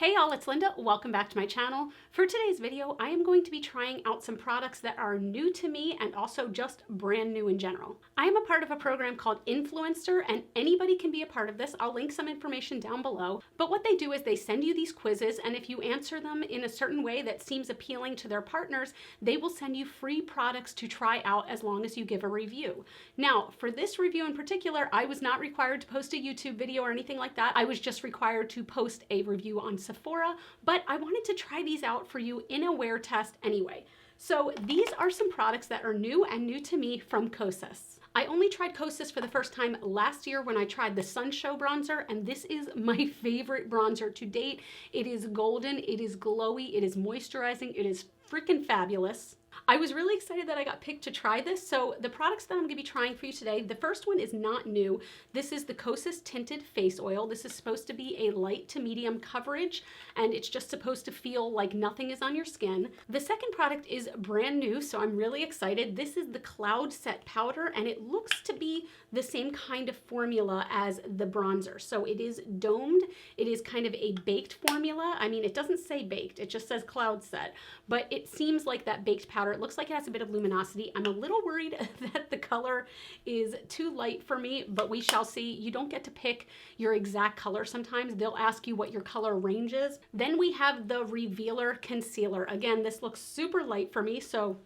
Hey y'all, it's Linda. Welcome back to my channel. For today's video, I am going to be trying out some products that are new to me and also just brand new in general. I am a part of a program called Influenster, and anybody can be a part of this. I'll link some information down below. But what they do is they send you these quizzes, and if you answer them in a certain way that seems appealing to their partners, they will send you free products to try out as long as you give a review. Now, for this review in particular, I was not required to post a YouTube video or anything like that. I was just required to post a review on Sephora, but I wanted to try these out for you in a wear test anyway. So these are some products that are new and new to me from Kosas. I only tried Kosas for the first time last year when I tried the Sun Show bronzer, and this is my favorite bronzer to date. It is golden, it is glowy, it is moisturizing, it is freaking fabulous. I was really excited that I got picked to try this. So the products that I'm gonna be trying for you today, the first one is not new. This is the Kosas Tinted Face Oil. This is supposed to be a light to medium coverage, and it's just supposed to feel like nothing is on your skin. The second product is brand new, so I'm really excited. This is the Cloud Set Powder, and it looks to be the same kind of formula as the bronzer. So it is domed. It is kind of a baked formula. I mean, it doesn't say baked, it just says Cloud Set, but it seems like that baked powder. It looks like it has a bit of luminosity. I'm a little worried that the color is too light for me, but we shall see. You don't get to pick your exact color sometimes. They'll ask you what your color range is. Then we have the Revealer Concealer. Again, this looks super light for me, so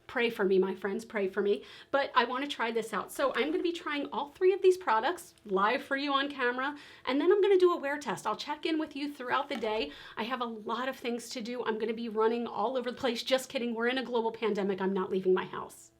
pray for me, my friends, pray for me. But I want to try this out. So I'm going to be trying all three of these products live for you on camera, and then I'm going to do a wear test. I'll check in with you throughout the day. I have a lot of things to do. I'm going to be running all over the place. Just kidding. We're in a global pandemic. I'm not leaving my house.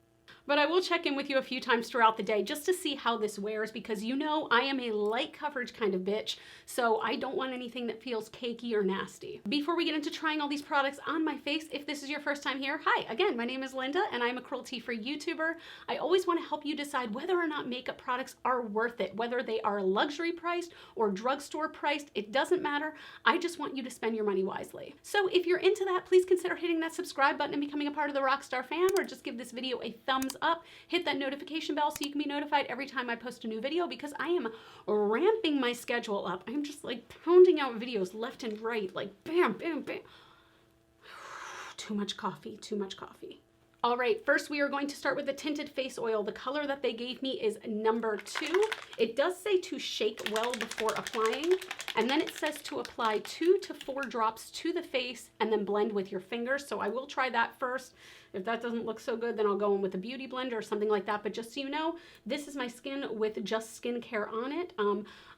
But I will check in with you a few times throughout the day just to see how this wears, because you know I am a light coverage kind of bitch, so I don't want anything that feels cakey or nasty. Before we get into trying all these products on my face, if this is your first time here, hi, again, my name is Linda and I'm a cruelty-free YouTuber. I always want to help you decide whether or not makeup products are worth it, whether they are luxury priced or drugstore priced, it doesn't matter. I just want you to spend your money wisely. So if you're into that, please consider hitting that subscribe button and becoming a part of the Rockstar fam, or just give this video a thumbs up. Hit that notification bell so you can be notified every time I post a new video, because I am ramping my schedule up. I'm just like pounding out videos left and right, like bam, bam, bam. Too much coffee, too much coffee. All right, first we are going to start with the Tinted Face Oil. The color that they gave me is number 2. It does say to shake well before applying, and then it says to apply 2 to 4 drops to the face and then blend with your fingers. So I will try that first. If that doesn't look so good, then I'll go in with a beauty blender or something like that. But just so you know, this is my skin with just skincare on it.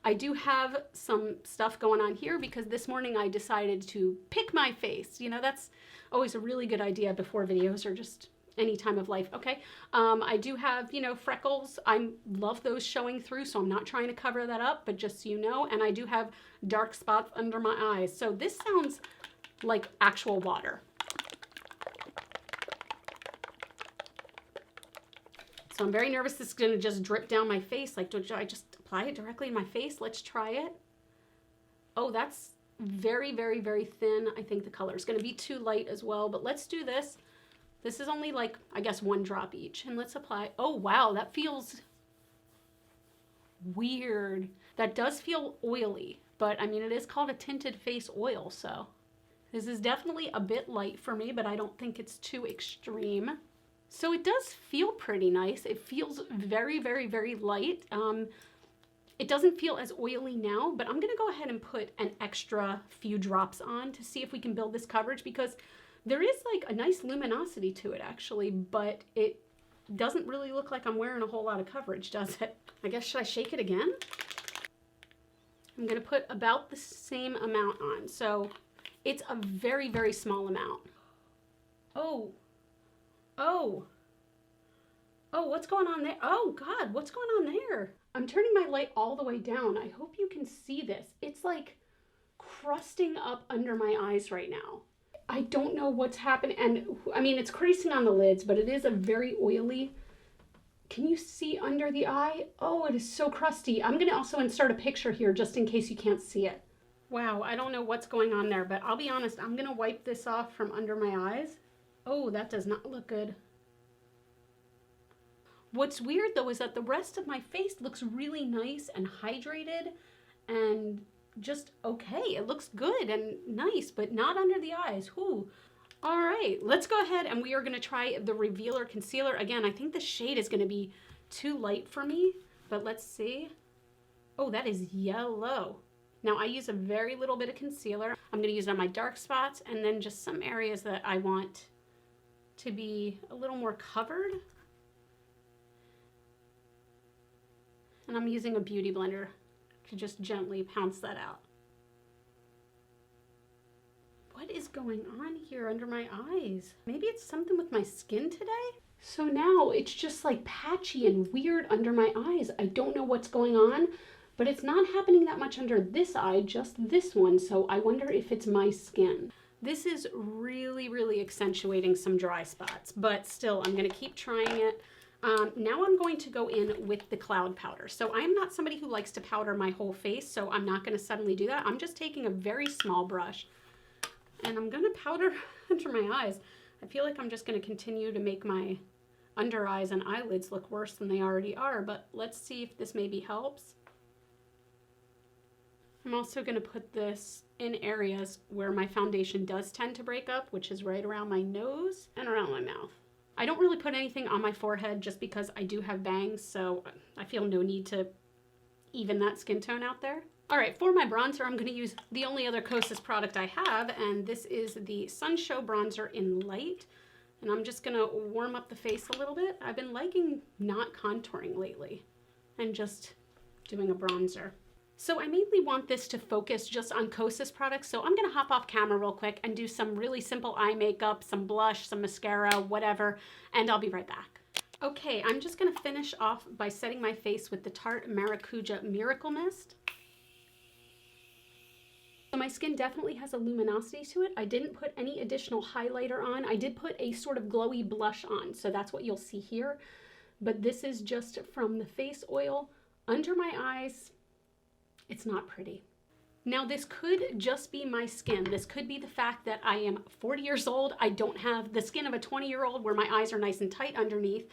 I do have some stuff going on here because this morning I decided to pick my face. You know, that's always a really good idea before videos or just any time of life. Okay, I do have, you know, freckles. I love those showing through, so I'm not trying to cover that up, but just so you know. And I do have dark spots under my eyes. So this sounds like actual water. So I'm very nervous this is going to just drip down my face. Like, do I just apply it directly in my face? Let's try it. Oh, that's very, very, very thin. I think the color is going to be too light as well, but let's do this. This is only like, I guess, 1 drop each. And let's apply. Oh, wow, that feels weird. That does feel oily, but I mean, it is called a tinted face oil, so this is definitely a bit light for me, but I don't think it's too extreme. So it does feel pretty nice. It feels very, very, very light. It doesn't feel as oily now, but I'm gonna go ahead and put an extra few drops on to see if we can build this coverage, because there is like a nice luminosity to it actually, but it doesn't really look like I'm wearing a whole lot of coverage, does it? I guess, should I shake it again? I'm gonna put about the same amount on. So it's a very, very small amount. Oh, what's going on there? Oh God, what's going on there? I'm turning my light all the way down. I hope you can see this. It's like crusting up under my eyes right now. I don't know what's happening. And I mean, it's creasing on the lids, but it is a very oily. Can you see under the eye? Oh, it is so crusty. I'm gonna also insert a picture here just in case you can't see it. Wow, I don't know what's going on there, but I'll be honest, I'm gonna wipe this off from under my eyes. Oh, that does not look good. What's weird though is that the rest of my face looks really nice and hydrated, and just okay. It looks good and nice, but not under the eyes. Whew. All right, let's go ahead and we are gonna try the Revealer Concealer. Again, I think the shade is gonna be too light for me, but let's see. Oh, that is yellow. Now I use a very little bit of concealer. I'm gonna use it on my dark spots and then just some areas that I want to be a little more covered. And I'm using a beauty blender to just gently pounce that out. What is going on here under my eyes? Maybe it's something with my skin today? So now it's just like patchy and weird under my eyes. I don't know what's going on, but it's not happening that much under this eye, just this one. So I wonder if it's my skin. This is really, really accentuating some dry spots, but still I'm gonna keep trying it. Now I'm going to go in with the cloud powder. So I am not somebody who likes to powder my whole face, so I'm not gonna suddenly do that. I'm just taking a very small brush and I'm gonna powder under my eyes. I feel like I'm just gonna continue to make my under eyes and eyelids look worse than they already are, but let's see if this maybe helps. I'm also gonna put this in areas where my foundation does tend to break up, which is right around my nose and around my mouth. I don't really put anything on my forehead just because I do have bangs, so I feel no need to even that skin tone out there. All right, for my bronzer, I'm gonna use the only other Kosas product I have, and this is the Sun Show Bronzer in Light. And I'm just gonna warm up the face a little bit. I've been liking not contouring lately and just doing a bronzer. So I mainly want this to focus just on Kosas products, so I'm gonna hop off camera real quick and do some really simple eye makeup, some blush, some mascara, whatever, and I'll be right back. Okay, I'm just gonna finish off by setting my face with the Tarte Maracuja Miracle Mist. So my skin definitely has a luminosity to it. I didn't put any additional highlighter on. I did put a sort of glowy blush on, so that's what you'll see here. But this is just from the face oil under my eyes. It's not pretty. Now this could just be my skin. This could be the fact that I am 40 years old. I don't have the skin of a 20-year-old where my eyes are nice and tight underneath.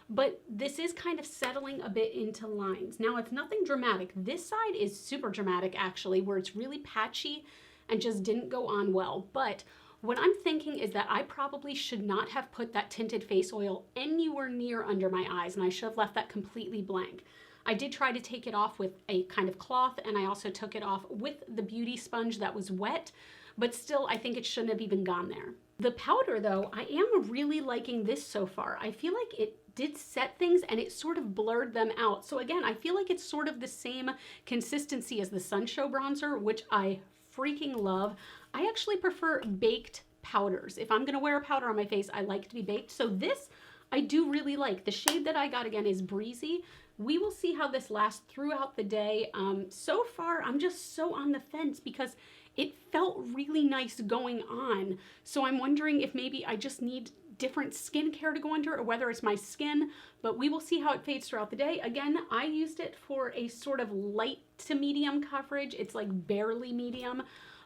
But this is kind of settling a bit into lines. Now it's nothing dramatic. This side is super dramatic actually, where it's really patchy and just didn't go on well. But what I'm thinking is that I probably should not have put that tinted face oil anywhere near under my eyes, and I should have left that completely blank. I did try to take it off with a kind of cloth, and I also took it off with the beauty sponge that was wet, but still I think it shouldn't have even gone there. The powder though, I am really liking this so far. I feel like it did set things and it sort of blurred them out. So again, I feel like it's sort of the same consistency as the Sun Show bronzer, which I freaking love. I actually prefer baked powders. If I'm gonna wear a powder on my face, I like to be baked. So this I do really like. The shade that I got again is Breezy. We will see how this lasts throughout the day. So far, I'm just so on the fence because it felt really nice going on. So I'm wondering if maybe I just need different skincare to go under or whether it's my skin, but we will see how it fades throughout the day. Again, I used it for a sort of light to medium coverage. It's like barely medium.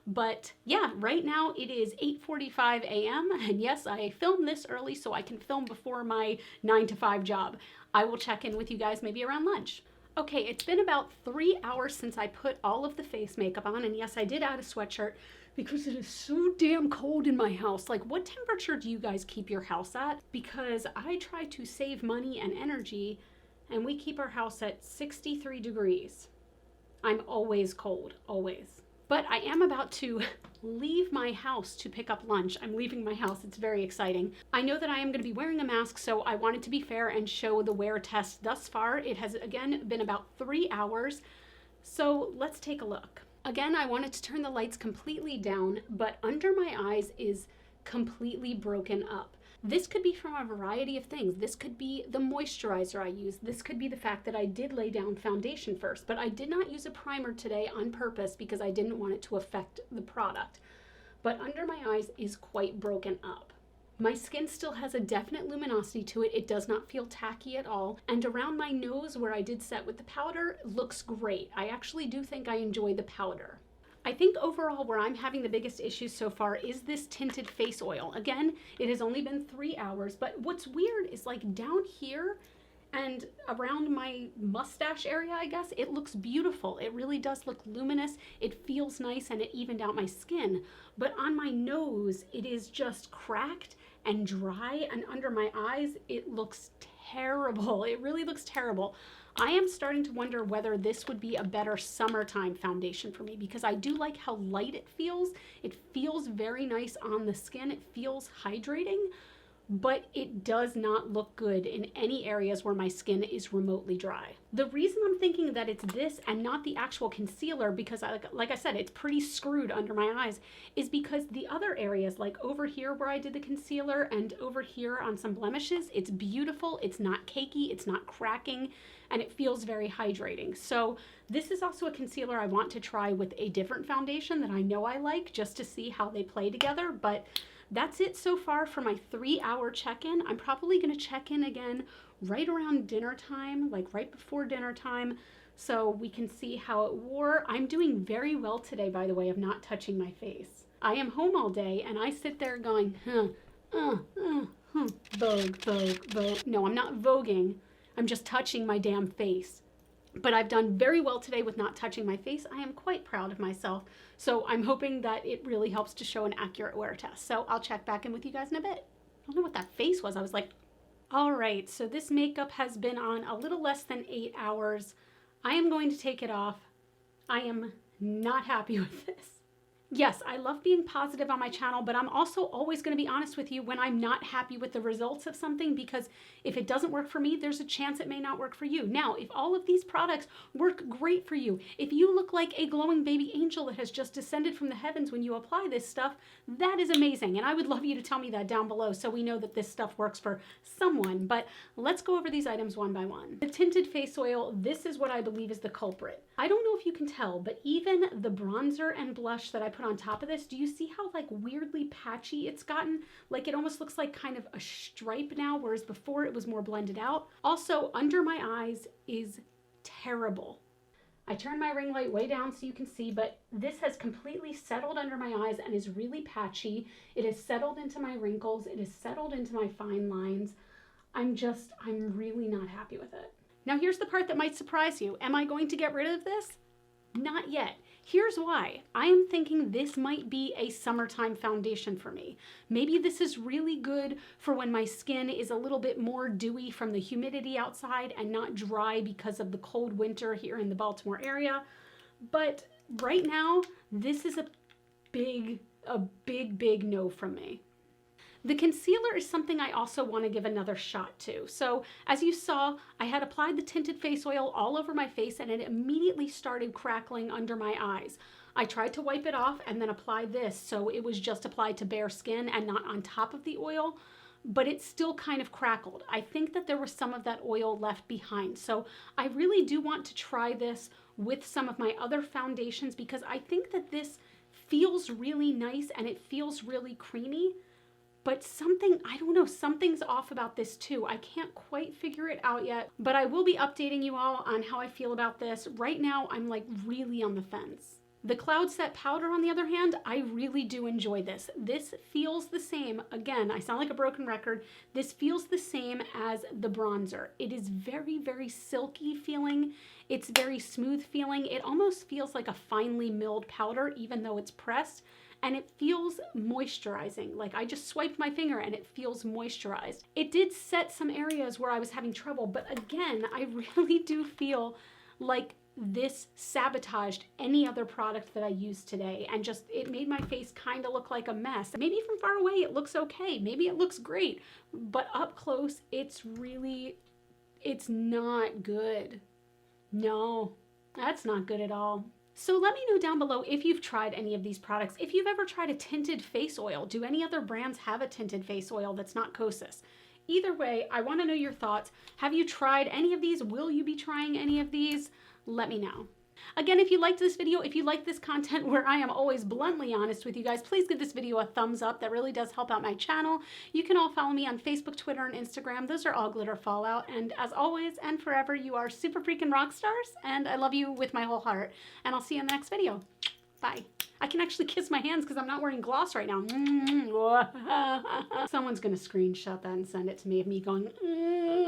But yeah, right now it is 8:45 a.m. and yes, I filmed this early so I can film before my 9-to-5 job. I will check in with you guys maybe around lunch. Okay, it's been about 3 hours since I put all of the face makeup on, and yes, I did add a sweatshirt because it is so damn cold in my house. Like, what temperature do you guys keep your house at? Because I try to save money and energy, and we keep our house at 63 degrees. I'm always cold, always. But I am about to leave my house to pick up lunch. I'm leaving my house. It's very exciting. I know that I am going to be wearing a mask, so I wanted to be fair and show the wear test thus far. It has, again, been about 3 hours. So let's take a look. Again, I wanted to turn the lights completely down, but under my eyes is completely broken up. This could be from a variety of things. This could be the moisturizer I use. This could be the fact that I did lay down foundation first, but I did not use a primer today on purpose because I didn't want it to affect the product. But under my eyes is quite broken up. My skin still has a definite luminosity to it. It does not feel tacky at all. And around my nose where I did set with the powder looks great. I actually do think I enjoy the powder. I think overall where I'm having the biggest issues so far is this tinted face oil. Again, it has only been 3 hours, but what's weird is like down here, And around my mustache area, I guess, it looks beautiful. It really does look luminous. It feels nice and it evened out my skin. But on my nose, it is just cracked and dry, and under my eyes, it looks terrible. It really looks terrible. I am starting to wonder whether this would be a better summertime foundation for me, because I do like how light it feels. It feels very nice on the skin. It feels hydrating, but it does not look good in any areas where my skin is remotely dry. The reason I'm thinking that it's this and not the actual concealer, because like I said, it's pretty screwed under my eyes, is because the other areas, like over here where I did the concealer and over here on some blemishes, it's beautiful, it's not cakey, it's not cracking, and it feels very hydrating. So this is also a concealer I want to try with a different foundation that I know I like, just to see how they play together. But that's it so far for my 3-hour check-in. I'm probably gonna check in again right around dinner time, like right before dinner time, so we can see how it wore. I'm doing very well today, by the way, of not touching my face. I am home all day and I sit there going, vogue, vogue, vogue. No, I'm not voguing. I'm just touching my damn face. But I've done very well today with not touching my face. I am quite proud of myself. So I'm hoping that it really helps to show an accurate wear test. So I'll check back in with you guys in a bit. I don't know what that face was. I was like, all right, so this makeup has been on a little less than 8 hours. I am going to take it off. I am not happy with this. Yes, I love being positive on my channel, but I'm also always going to be honest with you when I'm not happy with the results of something, because if it doesn't work for me, there's a chance it may not work for you. Now, if all of these products work great for you, if you look like a glowing baby angel that has just descended from the heavens when you apply this stuff, that is amazing. And I would love you to tell me that down below so we know that this stuff works for someone. But let's go over these items one by one. The tinted face oil, this is what I believe is the culprit. I don't know if you can tell, but even the bronzer and blush that I put on top of this, do you see how like weirdly patchy it's gotten? Like it almost looks like kind of a stripe now, whereas before it was more blended out. Also, under my eyes is terrible. I turned my ring light way down so you can see, but this has completely settled under my eyes and is really patchy. It has settled into my wrinkles. It has settled into my fine lines. I'm really not happy with it. Now here's the part that might surprise you. Am I going to get rid of this? Not yet. Here's why. I am thinking this might be a summertime foundation for me. Maybe this is really good for when my skin is a little bit more dewy from the humidity outside and not dry because of the cold winter here in the Baltimore area. But right now, this is a big no from me. The concealer is something I also want to give another shot to. So as you saw, I had applied the tinted face oil all over my face and it immediately started crackling under my eyes. I tried to wipe it off and then apply this, so it was just applied to bare skin and not on top of the oil, but it still kind of crackled. I think that there was some of that oil left behind. So I really do want to try this with some of my other foundations, because I think that this feels really nice and it feels really creamy. But something, I don't know, something's off about this too. I can't quite figure it out yet, but I will be updating you all on how I feel about this. Right now, I'm like really on the fence. The Cloud Set Powder, on the other hand, I really do enjoy this. This feels the same. Again, I sound like a broken record. This feels the same as the bronzer. It is very, very silky feeling. It's very smooth feeling. It almost feels like a finely milled powder, even though it's pressed. And it feels moisturizing. Like I just swiped my finger and it feels moisturized. It did set some areas where I was having trouble, but again, I really do feel like this sabotaged any other product that I used today, and just it made my face kind of look like a mess. Maybe from far away it looks okay, maybe it looks great, but up close it's not good. No, that's not good at all. So let me know down below if you've tried any of these products. If you've ever tried a tinted face oil. Do any other brands have a tinted face oil that's not Kosas? Either way, I want to know your thoughts. Have you tried any of these? Will you be trying any of these? Let me know. Again, if you liked this video, if you like this content where I am always bluntly honest with you guys, please give this video a thumbs up. That really does help out my channel. You can all follow me on Facebook, Twitter, and Instagram. Those are all GlitterFallout. And as always and forever, you are super freaking rock stars, and I love you with my whole heart. And I'll see you in the next video. Bye. I can actually kiss my hands because I'm not wearing gloss right now. Someone's going to screenshot that and send it to me of me going,